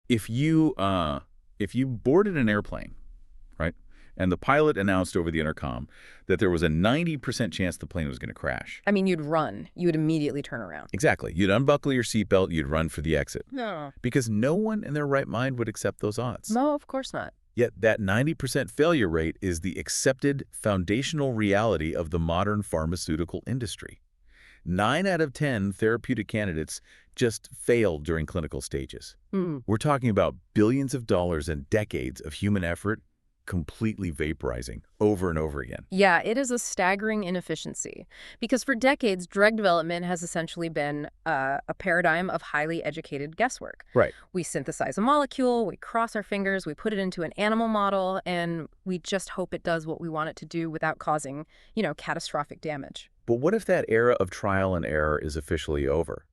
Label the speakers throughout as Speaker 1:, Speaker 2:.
Speaker 1: If you boarded an airplane, right, and the pilot announced over the intercom that there was a 90% chance the plane was going to crash.
Speaker 2: I mean, you'd run. You would immediately turn around.
Speaker 1: Exactly. You'd unbuckle your seatbelt, you'd run for the exit.
Speaker 2: No.
Speaker 1: Because no one in their right mind would accept those odds.
Speaker 2: No, of course not.
Speaker 1: Yet that 90% failure rate is the accepted foundational reality of the modern pharmaceutical industry. 9 out of 10 therapeutic candidates just failed during clinical stages. We're talking about billions of dollars and decades of human effort completely vaporizing over and over again.
Speaker 2: Yeah, it is a staggering inefficiency because for decades, drug development has essentially been a paradigm of highly educated guesswork.
Speaker 1: Right.
Speaker 2: We synthesize a molecule, we cross our fingers, we put it into an animal model, and we just hope it does what we want it to do without causing, catastrophic damage.
Speaker 1: But what if that era of trial and error is officially over?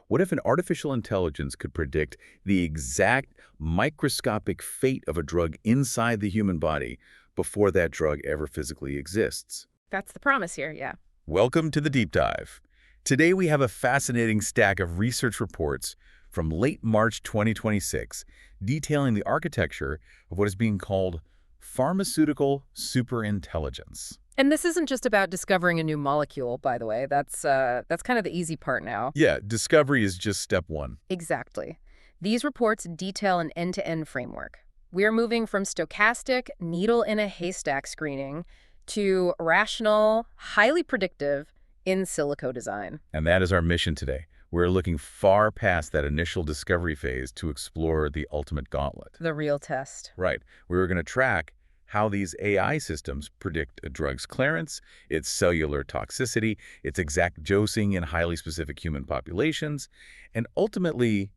Speaker 1: What if an artificial intelligence could predict the exact microscopic fate of a drug inside the human body before that drug ever physically exists?
Speaker 2: That's the promise here, yeah.
Speaker 1: Welcome to the Deep Dive. Today we have a fascinating stack of research reports from late March 2026 detailing the architecture of what is being called pharmaceutical superintelligence.
Speaker 2: And this isn't just about discovering a new molecule, by the way. That's kind of the easy part now.
Speaker 1: Yeah, discovery is just step one.
Speaker 2: Exactly. These reports detail an end-to-end framework. We are moving from stochastic, needle-in-a-haystack screening to rational, highly predictive in silico design.
Speaker 1: And that is our mission today. We're looking far past that initial discovery phase to explore the ultimate gauntlet.
Speaker 2: The real test.
Speaker 1: Right. We're going to track how these AI systems predict a drug's clearance, its cellular toxicity, its exact dosing in highly specific human populations, and ultimately,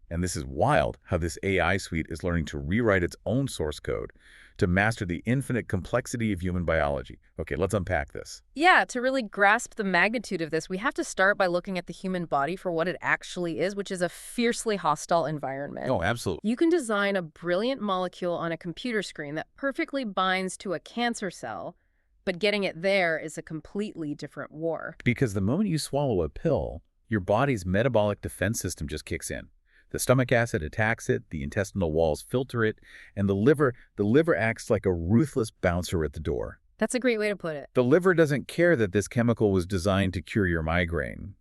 Speaker 1: and this is wild, how this AI suite is learning to rewrite its own source code to master the infinite complexity of human biology. Okay, let's unpack this.
Speaker 2: Yeah, to really grasp the magnitude of this, we have to start by looking at the human body for what it actually is, which is a fiercely hostile environment.
Speaker 1: Oh, absolutely.
Speaker 2: You can design a brilliant molecule on a computer screen that perfectly binds to a cancer cell, but getting it there is a completely different war.
Speaker 1: Because the moment you swallow a pill, your body's metabolic defense system just kicks in. The stomach acid attacks it, the intestinal walls filter it, and the liver acts like a ruthless bouncer at the door.
Speaker 2: That's a great way to put it.
Speaker 1: The liver doesn't care that this chemical was designed to cure your migraine,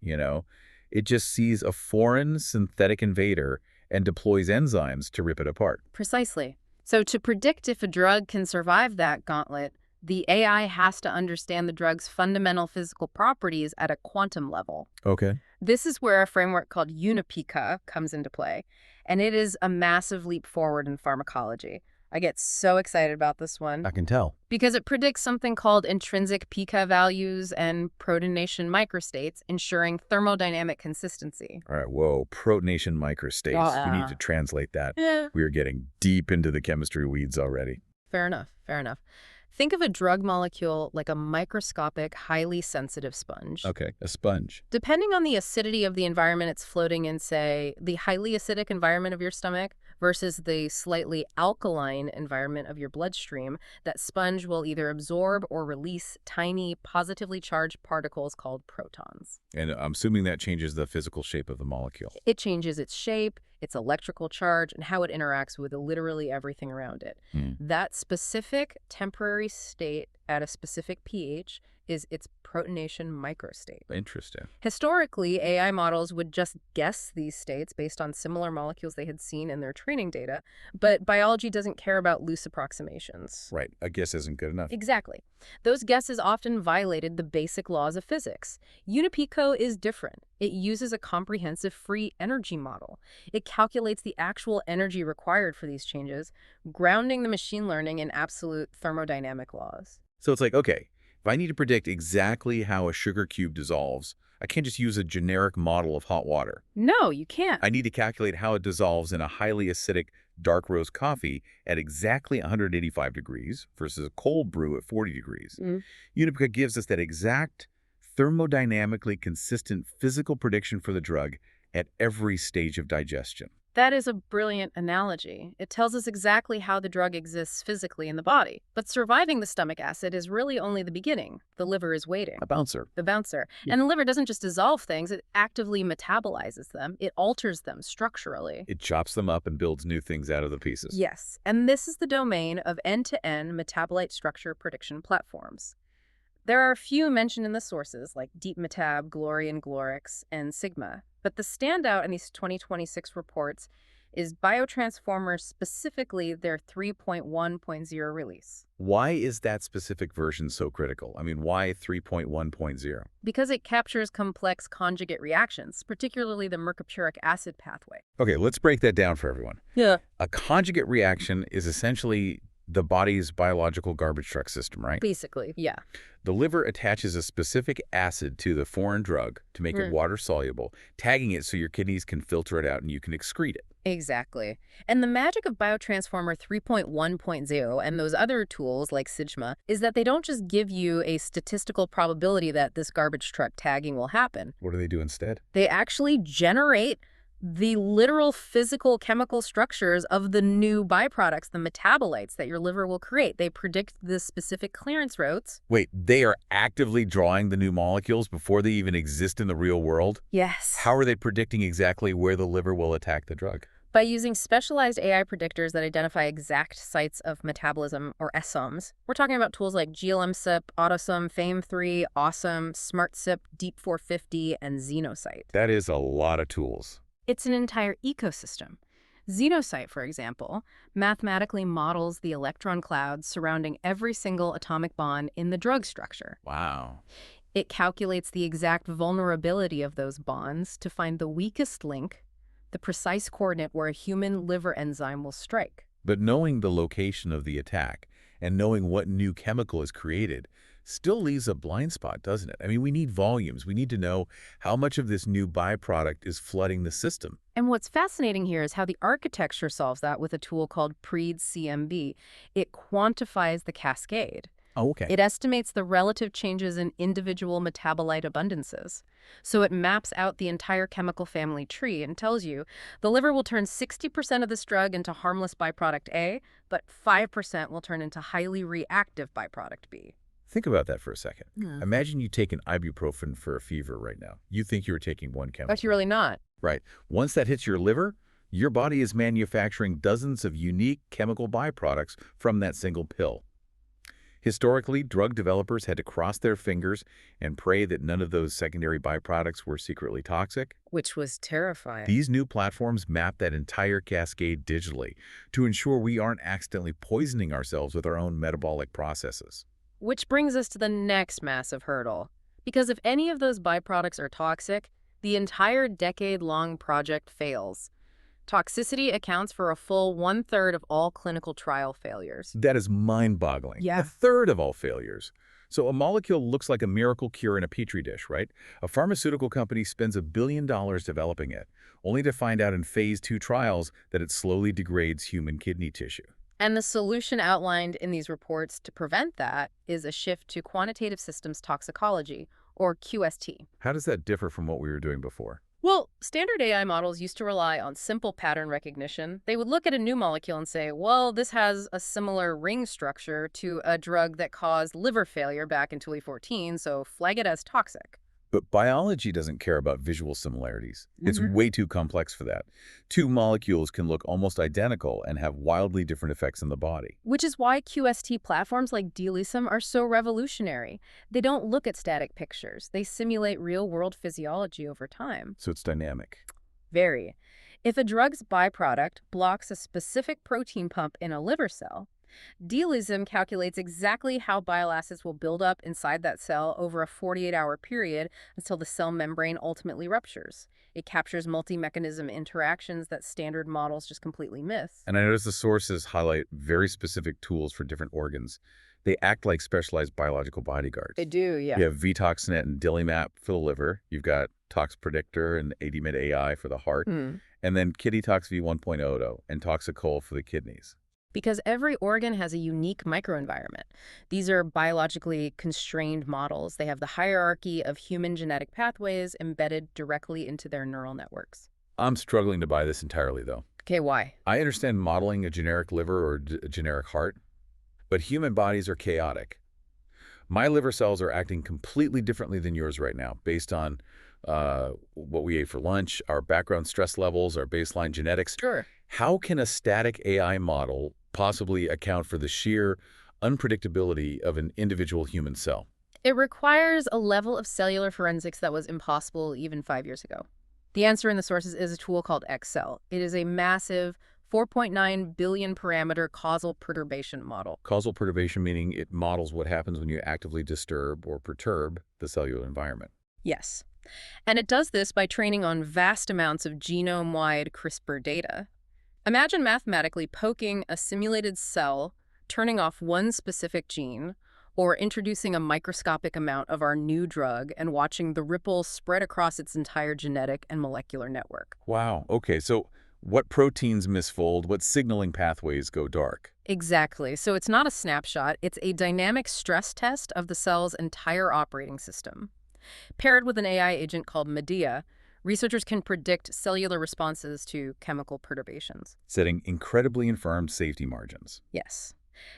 Speaker 1: It just sees a foreign synthetic invader and deploys enzymes to rip it apart.
Speaker 2: Precisely. So to predict if a drug can survive that gauntlet, the AI has to understand the drug's fundamental physical properties at a quantum level.
Speaker 1: Okay.
Speaker 2: This is where a framework called uniPICA comes into play, and it is a massive leap forward in pharmacology. I get so excited about this one.
Speaker 1: I can tell.
Speaker 2: Because it predicts something called intrinsic pica values and protonation microstates, ensuring thermodynamic consistency.
Speaker 1: All right, whoa, protonation microstates. We need to translate that.
Speaker 2: Yeah.
Speaker 1: We are getting deep into the chemistry weeds already.
Speaker 2: Fair enough, fair enough. Think of a drug molecule like a microscopic, highly sensitive sponge.
Speaker 1: Okay, a sponge.
Speaker 2: Depending on the acidity of the environment it's floating in, say, the highly acidic environment of your stomach versus the slightly alkaline environment of your bloodstream, that sponge will either absorb or release tiny, positively charged particles called protons.
Speaker 1: And I'm assuming that changes the physical shape of the molecule.
Speaker 2: It changes its shape, its electrical charge, and how it interacts with literally everything around it. That specific temporary state at a specific pH is its protonation microstate.
Speaker 1: Interesting.
Speaker 2: Historically, AI models would just guess these states based on similar molecules they had seen in their training data, but biology doesn't care about loose approximations.
Speaker 1: Right, a guess isn't good enough.
Speaker 2: Exactly. Those guesses often violated the basic laws of physics. uniPICO is different. It uses a comprehensive free energy model. It calculates the actual energy required for these changes, grounding the machine learning in absolute thermodynamic laws.
Speaker 1: So it's like, okay, if I need to predict exactly how a sugar cube dissolves, I can't just use a generic model of hot water.
Speaker 2: No, you can't.
Speaker 1: I need to calculate how it dissolves in a highly acidic dark roast coffee at exactly 185 degrees versus a cold brew at 40 degrees. uniPICA gives us that exact thermodynamically consistent physical prediction for the drug at every stage of digestion.
Speaker 2: That is a brilliant analogy. It tells us exactly how the drug exists physically in the body. But surviving the stomach acid is really only the beginning. The liver is waiting.
Speaker 1: A bouncer.
Speaker 2: The bouncer.
Speaker 1: Yeah.
Speaker 2: And the liver doesn't just dissolve things, it actively metabolizes them. It alters them structurally.
Speaker 1: It chops them up and builds new things out of the pieces.
Speaker 2: Yes, and this is the domain of end-to-end metabolite structure prediction platforms. There are a few mentioned in the sources, like DeepMetab, Glory and Glorix, and Sigma. But the standout in these 2026 reports is Biotransformer, specifically their 3.1.0 release.
Speaker 1: Why is that specific version so critical? I mean, why 3.1.0?
Speaker 2: Because it captures complex conjugate reactions, particularly the mercapuric acid pathway.
Speaker 1: Okay, let's break that down for everyone.
Speaker 2: Yeah.
Speaker 1: A conjugate reaction is essentially the body's biological garbage truck system, right?
Speaker 2: Basically, yeah.
Speaker 1: The liver attaches a specific acid to the foreign drug to make it water-soluble, tagging it so your kidneys can filter it out and you can excrete it.
Speaker 2: Exactly. And the magic of Biotransformer 3.1.0 and those other tools like Sigma is that they don't just give you a statistical probability that this garbage truck tagging will happen.
Speaker 1: What do they do instead?
Speaker 2: They actually generate the literal physical chemical structures of the new byproducts, the metabolites that your liver will create. They predict the specific clearance routes.
Speaker 1: Wait, they are actively drawing the new molecules before they even exist in the real world?
Speaker 2: Yes.
Speaker 1: How are they predicting exactly where the liver will attack the drug?
Speaker 2: By using specialized AI predictors that identify exact sites of metabolism, or SOMs. We're talking about tools like GLM-SIP, AutoSum, FAME3, Awesome, SmartSIP, Deep450, and Xenocyte.
Speaker 1: That is a lot of tools.
Speaker 2: It's an entire ecosystem. Xenocyte, for example, mathematically models the electron clouds surrounding every single atomic bond in the drug structure.
Speaker 1: Wow.
Speaker 2: It calculates the exact vulnerability of those bonds to find the weakest link, the precise coordinate where a human liver enzyme will strike.
Speaker 1: But knowing the location of the attack and knowing what new chemical is created still leaves a blind spot, doesn't it? I mean, we need volumes. We need to know how much of this new byproduct is flooding the system.
Speaker 2: And what's fascinating here is how the architecture solves that with a tool called PREED-CMB. It quantifies the cascade.
Speaker 1: Oh, okay.
Speaker 2: It estimates the relative changes in individual metabolite abundances. So it maps out the entire chemical family tree and tells you the liver will turn 60% of this drug into harmless byproduct A, but 5% will turn into highly reactive byproduct B.
Speaker 1: Think about that for a second.
Speaker 2: Yeah.
Speaker 1: Imagine you take an ibuprofen for a fever right now. You think you're taking one chemical.
Speaker 2: But you're really not.
Speaker 1: Right. Once that hits your liver, your body is manufacturing dozens of unique chemical byproducts from that single pill. Historically, drug developers had to cross their fingers and pray that none of those secondary byproducts were secretly toxic.
Speaker 2: Which was terrifying.
Speaker 1: These new platforms map that entire cascade digitally to ensure we aren't accidentally poisoning ourselves with our own metabolic processes.
Speaker 2: Which brings us to the next massive hurdle. Because if any of those byproducts are toxic, the entire decade-long project fails. Toxicity accounts for a full 1/3 of all clinical trial failures.
Speaker 1: That is mind-boggling.
Speaker 2: Yeah.
Speaker 1: 1/3 of all failures. So a molecule looks like a miracle cure in a petri dish, right? A pharmaceutical company spends $1 billion developing it, only to find out in phase 2 trials that it slowly degrades human kidney tissue.
Speaker 2: And the solution outlined in these reports to prevent that is a shift to quantitative systems toxicology, or QST.
Speaker 1: How does that differ from what we were doing before?
Speaker 2: Well, standard AI models used to rely on simple pattern recognition. They would look at a new molecule and say, well, this has a similar ring structure to a drug that caused liver failure back in 2014, so flag it as toxic.
Speaker 1: But biology doesn't care about visual similarities. It's way too complex for that. Two molecules can look almost identical and have wildly different effects in the body.
Speaker 2: Which is why QST platforms like DLISM are so revolutionary. They don't look at static pictures. They simulate real-world physiology over time.
Speaker 1: So it's dynamic.
Speaker 2: Very. If a drug's byproduct blocks a specific protein pump in a liver cell, DLISM calculates exactly how bile acids will build up inside that cell over a 48-hour period until the cell membrane ultimately ruptures. It captures multi-mechanism interactions that standard models just completely miss.
Speaker 1: And I notice the sources highlight very specific tools for different organs. They act like specialized biological bodyguards.
Speaker 2: They do, yeah.
Speaker 1: You have VToxNet and DILImap for the liver. You've got Tox Predictor and ADMED AI for the heart. And then KidneyTox v1.0 and Toxicol for the kidneys.
Speaker 2: Because every organ has a unique microenvironment. These are biologically constrained models. They have the hierarchy of human genetic pathways embedded directly into their neural networks.
Speaker 1: I'm struggling to buy this entirely, though.
Speaker 2: Okay, why?
Speaker 1: I understand modeling a generic liver or a generic heart, but human bodies are chaotic. My liver cells are acting completely differently than yours right now, based on what we ate for lunch, our background stress levels, our baseline genetics.
Speaker 2: Sure.
Speaker 1: How can a static AI model possibly account for the sheer unpredictability of an individual human cell?
Speaker 2: It requires a level of cellular forensics that was impossible even 5 years ago. The answer in the sources is a tool called XCell. It is a massive 4.9 billion parameter causal perturbation model.
Speaker 1: Causal perturbation meaning it models what happens when you actively disturb or perturb the cellular environment.
Speaker 2: Yes. And it does this by training on vast amounts of genome-wide CRISPR data. Imagine mathematically poking a simulated cell, turning off one specific gene, or introducing a microscopic amount of our new drug and watching the ripples spread across its entire genetic and molecular network.
Speaker 1: Wow. Okay, so what proteins misfold, what signaling pathways go dark?
Speaker 2: Exactly. So it's not a snapshot, it's a dynamic stress test of the cell's entire operating system. Paired with an AI agent called Medea, researchers can predict cellular responses to chemical perturbations.
Speaker 1: Setting incredibly infirm safety margins.
Speaker 2: Yes.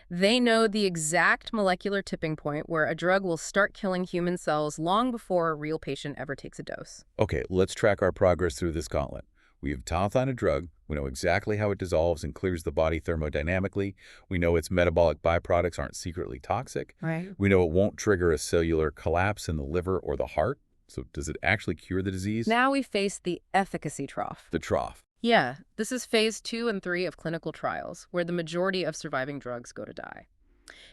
Speaker 2: They know the exact molecular tipping point where a drug will start killing human cells long before a real patient ever takes a dose.
Speaker 1: Okay, let's track our progress through this gauntlet. We have top on a drug. We know exactly how it dissolves and clears the body thermodynamically. We know its metabolic byproducts aren't secretly toxic.
Speaker 2: Right.
Speaker 1: We know it won't trigger a cellular collapse in the liver or the heart. So does it actually cure the disease?
Speaker 2: Now we face the efficacy trough.
Speaker 1: The trough.
Speaker 2: Yeah, this is phase 2 and 3 of clinical trials, where the majority of surviving drugs go to die.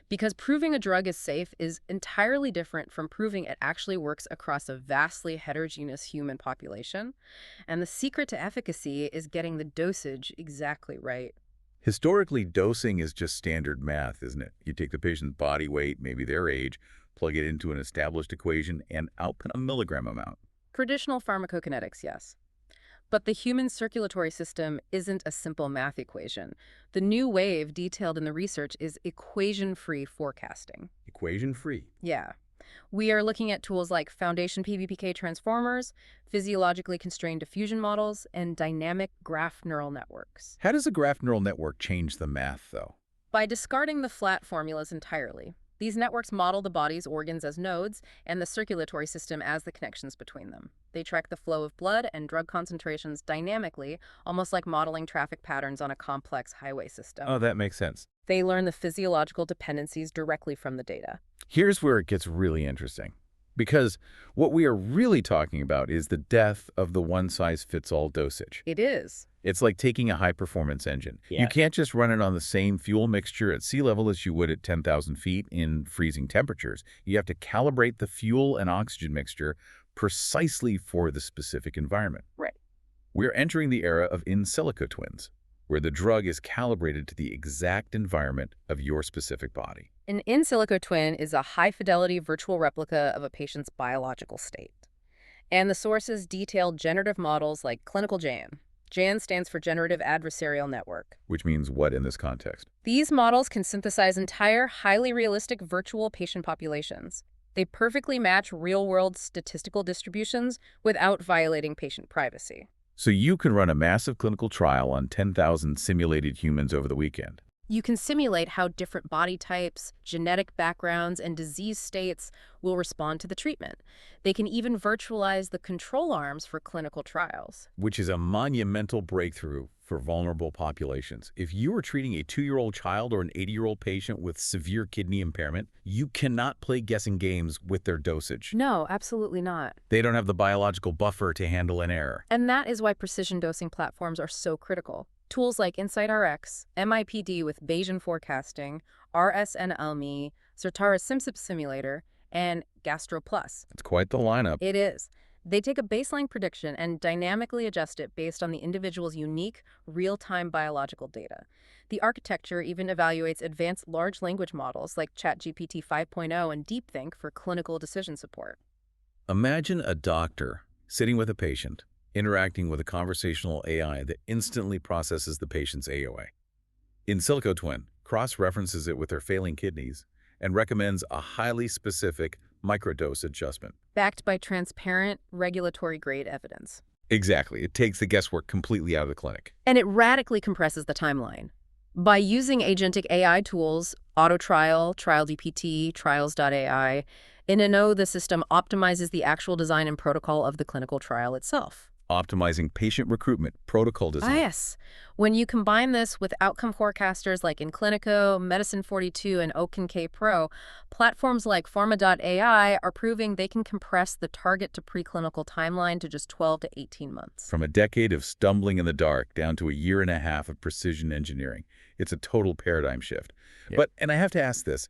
Speaker 2: Because proving a drug is safe is entirely different from proving it actually works across a vastly heterogeneous human population. And the secret to efficacy is getting the dosage exactly right.
Speaker 1: Historically, dosing is just standard math, isn't it? You take the patient's body weight, maybe their age, plug it into an established equation, and output a milligram amount.
Speaker 2: Traditional pharmacokinetics, yes. But the human circulatory system isn't a simple math equation. The new wave detailed in the research is equation-free forecasting.
Speaker 1: Equation-free.
Speaker 2: Yeah. We are looking at tools like foundation PBPK transformers, physiologically constrained diffusion models, and dynamic graph neural networks.
Speaker 1: How does a graph neural network change the math, though?
Speaker 2: By discarding the flat formulas entirely, these networks model the body's organs as nodes and the circulatory system as the connections between them. They track the flow of blood and drug concentrations dynamically, almost like modeling traffic patterns on a complex highway system.
Speaker 1: Oh, that makes sense.
Speaker 2: They learn the physiological dependencies directly from the data.
Speaker 1: Here's where it gets really interesting. Because what we are really talking about is the death of the one-size-fits-all dosage.
Speaker 2: It is.
Speaker 1: It's like taking a high-performance engine.
Speaker 2: Yeah.
Speaker 1: You can't just run it on the same fuel mixture at sea level as you would at 10,000 feet in freezing temperatures. You have to calibrate the fuel and oxygen mixture precisely for the specific environment.
Speaker 2: Right.
Speaker 1: We're entering the era of inClinico twins, where the drug is calibrated to the exact environment of your specific body.
Speaker 2: An inClinico twin is a high-fidelity virtual replica of a patient's biological state. And the sources detail generative models like clinical GAN. GAN stands for Generative Adversarial Network.
Speaker 1: Which means what in this context?
Speaker 2: These models can synthesize entire, highly realistic virtual patient populations. They perfectly match real-world statistical distributions without violating patient privacy.
Speaker 1: So you can run a massive clinical trial on 10,000 simulated humans over the weekend.
Speaker 2: You can simulate how different body types, genetic backgrounds, and disease states will respond to the treatment. They can even virtualize the control arms for clinical trials.
Speaker 1: Which is a monumental breakthrough for vulnerable populations. If you are treating a 2-year-old child or an 80-year-old patient with severe kidney impairment, you cannot play guessing games with their dosage.
Speaker 2: No, absolutely not.
Speaker 1: They don't have the biological buffer to handle an error.
Speaker 2: And that is why precision dosing platforms are so critical. Tools like InsightRx, MIPD with Bayesian forecasting, RSNLME, Certara's SimSip simulator, and GastroPlus.
Speaker 1: It's quite the lineup.
Speaker 2: It is. They take a baseline prediction and dynamically adjust it based on the individual's unique, real-time biological data. The architecture even evaluates advanced large language models like ChatGPT 5.0 and DeepThink for clinical decision support.
Speaker 1: Imagine a doctor sitting with a patient, interacting with a conversational AI that instantly processes the patient's AOA. inClinico twin cross-references it with their failing kidneys and recommends a highly specific microdose adjustment.
Speaker 2: Backed by transparent, regulatory-grade evidence.
Speaker 1: Exactly. It takes the guesswork completely out of the clinic.
Speaker 2: And it radically compresses the timeline. By using agentic AI tools, AutoTrial, TrialGPT, Trials.ai, inClinico, the system optimizes the actual design and protocol of the clinical trial itself.
Speaker 1: Optimizing patient recruitment, protocol
Speaker 2: Ah,
Speaker 1: design.
Speaker 2: yes. When you combine this with outcome forecasters like inClinico, Medicine 42, and OpenK Pro, platforms like Pharma.ai are proving they can compress the target to preclinical timeline to just 12 to 18 months.
Speaker 1: From a decade of stumbling in the dark down to a year and a half of precision engineering. It's a total paradigm shift.
Speaker 2: Yep.
Speaker 1: And I have to ask this,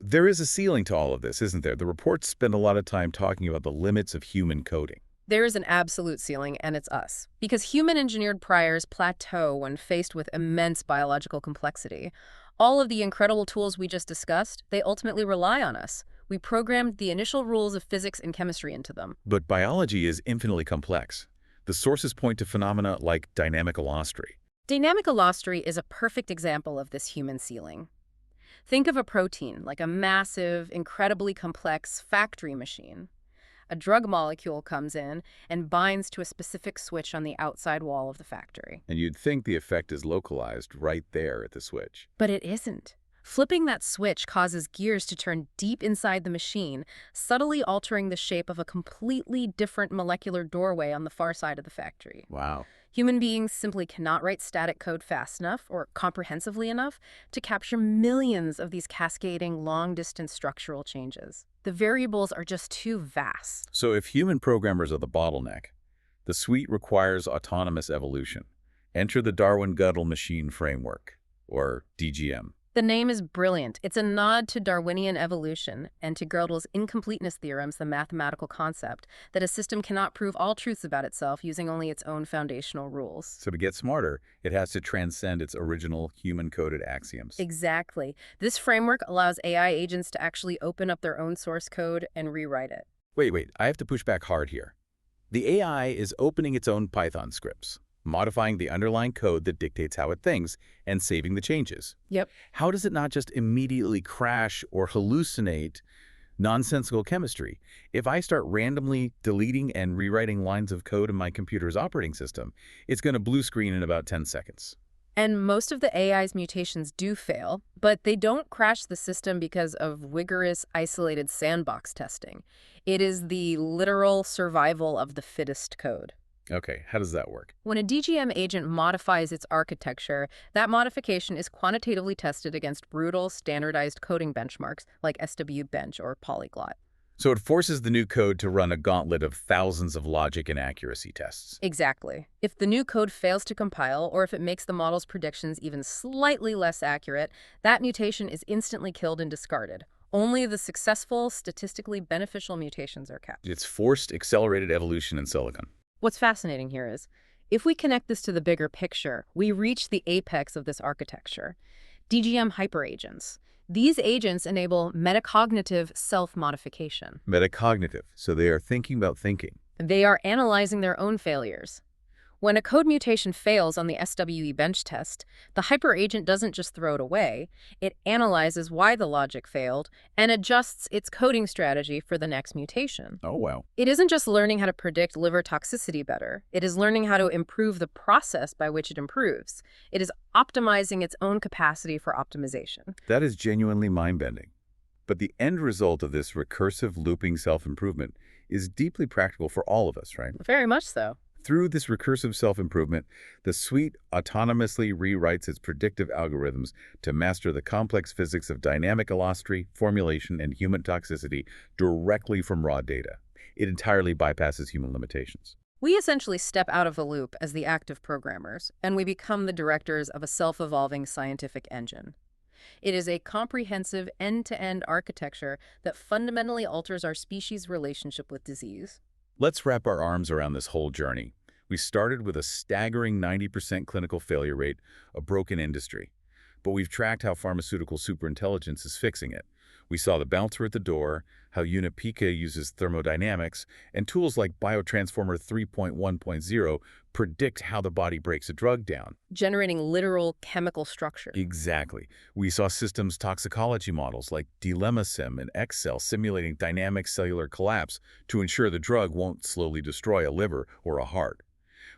Speaker 1: there is a ceiling to all of this, isn't there? The reports spend a lot of time talking about the limits of human coding.
Speaker 2: There is an absolute ceiling, and it's us. Because human-engineered priors plateau when faced with immense biological complexity. All of the incredible tools we just discussed, they ultimately rely on us. We programmed the initial rules of physics and chemistry into them.
Speaker 1: But biology is infinitely complex. The sources point to phenomena like dynamic allostery.
Speaker 2: Dynamic allostery is a perfect example of this human ceiling. Think of a protein like a massive, incredibly complex factory machine. A drug molecule comes in and binds to a specific switch on the outside wall of the factory.
Speaker 1: And you'd think the effect is localized right there at the switch.
Speaker 2: But it isn't. Flipping that switch causes gears to turn deep inside the machine, subtly altering the shape of a completely different molecular doorway on the far side of the factory.
Speaker 1: Wow.
Speaker 2: Human beings simply cannot write static code fast enough or comprehensively enough to capture millions of these cascading long-distance structural changes. The variables are just too vast.
Speaker 1: So if human programmers are the bottleneck, the suite requires autonomous evolution. Enter the Darwin-Gödel machine framework, or DGM.
Speaker 2: The name is brilliant. It's a nod to Darwinian evolution and to Gödel's incompleteness theorems, the mathematical concept that a system cannot prove all truths about itself using only its own foundational rules.
Speaker 1: So to get smarter, it has to transcend its original human-coded axioms.
Speaker 2: Exactly. This framework allows AI agents to actually open up their own source code and rewrite it.
Speaker 1: Wait, I have to push back hard here. The AI is opening its own Python scripts, modifying the underlying code that dictates how it thinks, and saving the changes.
Speaker 2: Yep.
Speaker 1: How does it not just immediately crash or hallucinate nonsensical chemistry? If I start randomly deleting and rewriting lines of code in my computer's operating system, it's going to blue screen in about 10 seconds.
Speaker 2: And most of the AI's mutations do fail, but they don't crash the system because of rigorous, isolated sandbox testing. It is the literal survival of the fittest code.
Speaker 1: Okay, how does that work?
Speaker 2: When a DGM agent modifies its architecture, that modification is quantitatively tested against brutal, standardized coding benchmarks like SW-Bench or Polyglot.
Speaker 1: So it forces the new code to run a gauntlet of thousands of logic and accuracy tests.
Speaker 2: Exactly. If the new code fails to compile, or if it makes the model's predictions even slightly less accurate, that mutation is instantly killed and discarded. Only the successful, statistically beneficial mutations are kept.
Speaker 1: It's forced accelerated evolution in silicon.
Speaker 2: What's fascinating here is, if we connect this to the bigger picture, we reach the apex of this architecture. DGM hyperagents. These agents enable metacognitive self-modification.
Speaker 1: Metacognitive, so they are thinking about thinking.
Speaker 2: They are analyzing their own failures. When a code mutation fails on the SW-Bench test, the hyperagent doesn't just throw it away. It analyzes why the logic failed and adjusts its coding strategy for the next mutation.
Speaker 1: Oh, wow.
Speaker 2: It isn't just learning how to predict liver toxicity better. It is learning how to improve the process by which it improves. It is optimizing its own capacity for optimization.
Speaker 1: That is genuinely mind-bending. But the end result of this recursive looping self-improvement is deeply practical for all of us, right?
Speaker 2: Very much so.
Speaker 1: Through this recursive self-improvement, the suite autonomously rewrites its predictive algorithms to master the complex physics of dynamic allostery, formulation, and human toxicity directly from raw data. It entirely bypasses human limitations.
Speaker 2: We essentially step out of the loop as the active programmers, and we become the directors of a self-evolving scientific engine. It is a comprehensive end-to-end architecture that fundamentally alters our species' relationship with disease.
Speaker 1: Let's wrap our arms around this whole journey. We started with a staggering 90% clinical failure rate, a broken industry. But we've tracked how pharmaceutical superintelligence is fixing it. We saw the bouncer at the door, how inClinico uses thermodynamics, and tools like Biotransformer 3.1.0 predict how the body breaks a drug down.
Speaker 2: generating literal chemical structure.
Speaker 1: Exactly. We saw systems toxicology models like DilemmaSim and Excel simulating dynamic cellular collapse to ensure the drug won't slowly destroy a liver or a heart.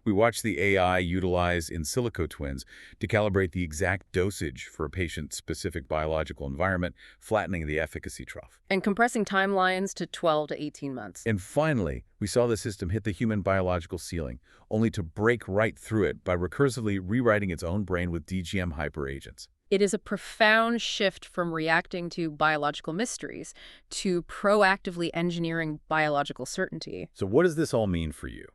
Speaker 1: We watched the AI utilize inClinico twins to calibrate the exact dosage for a patient-specific biological environment, flattening the efficacy trough.
Speaker 2: And compressing timelines to 12 to 18 months.
Speaker 1: And finally, we saw the system hit the human biological ceiling, only to break right through it by recursively rewriting its own brain with DGM hyperagents.
Speaker 2: It is a profound shift from reacting to biological mysteries to proactively engineering biological certainty.
Speaker 1: So what does this all mean for you?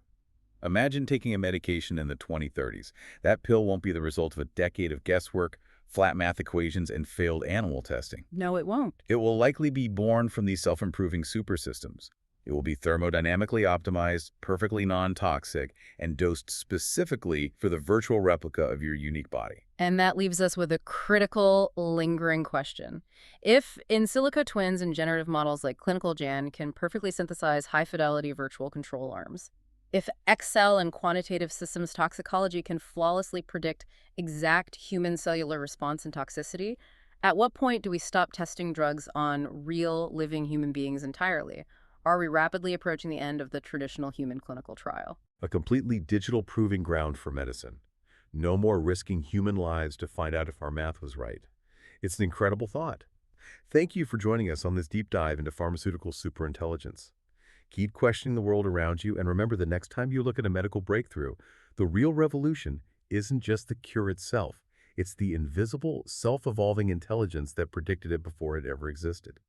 Speaker 1: Imagine taking a medication in the 2030s. That pill won't be the result of a decade of guesswork, flat math equations, and failed animal testing.
Speaker 2: No, it won't.
Speaker 1: It will likely be born from these self-improving supersystems. It will be thermodynamically optimized, perfectly non-toxic, and dosed specifically for the virtual replica of your unique body.
Speaker 2: And that leaves us with a critical, lingering question. If inClinico twins and generative models like ClinicalGen can perfectly synthesize high-fidelity virtual control arms, if Excel and quantitative systems toxicology can flawlessly predict exact human cellular response and toxicity, at what point do we stop testing drugs on real, living human beings entirely? Are we rapidly approaching the end of the traditional human clinical trial?
Speaker 3: A completely digital proving ground for medicine. No more risking human lives to find out if our math was right. It's an incredible thought. Thank you for joining us on this deep dive into pharmaceutical superintelligence. Keep questioning the world around you, and remember, the next time you look at a medical breakthrough, the real revolution isn't just the cure itself. It's the invisible, self-evolving intelligence that predicted it before it ever existed.